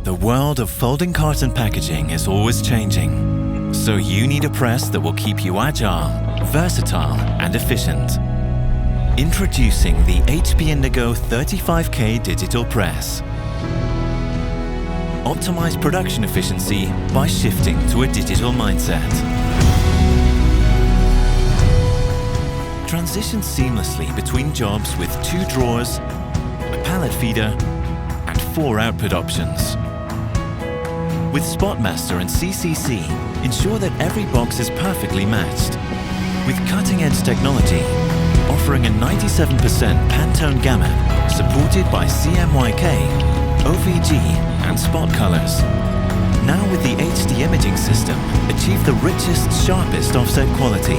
The world of folding carton packaging is always changing, so you need a press that will keep you agile, versatile and efficient. Introducing the HP Indigo 35K digital press. Optimize production efficiency by shifting to a digital mindset. Transition seamlessly between jobs with 2 drawers, a pallet feeder and 4 output options. With Spotmaster and CCC, ensure that every box is perfectly matched. With cutting-edge technology, offering a 97% Pantone gamut, supported by CMYK, OVG and spot colors. Now with the HD imaging system, achieve the richest, sharpest offset quality.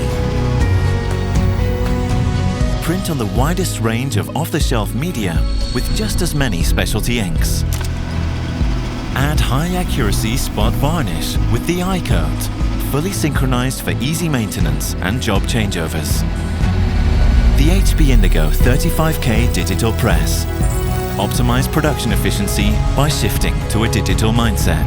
Print on the widest range of off-the-shelf media with just as many specialty inks. Add high-accuracy spot varnish with the I-Coat, fully synchronized for easy maintenance and job changeovers. The HP Indigo 35K digital press. Optimize production efficiency by shifting to a digital mindset.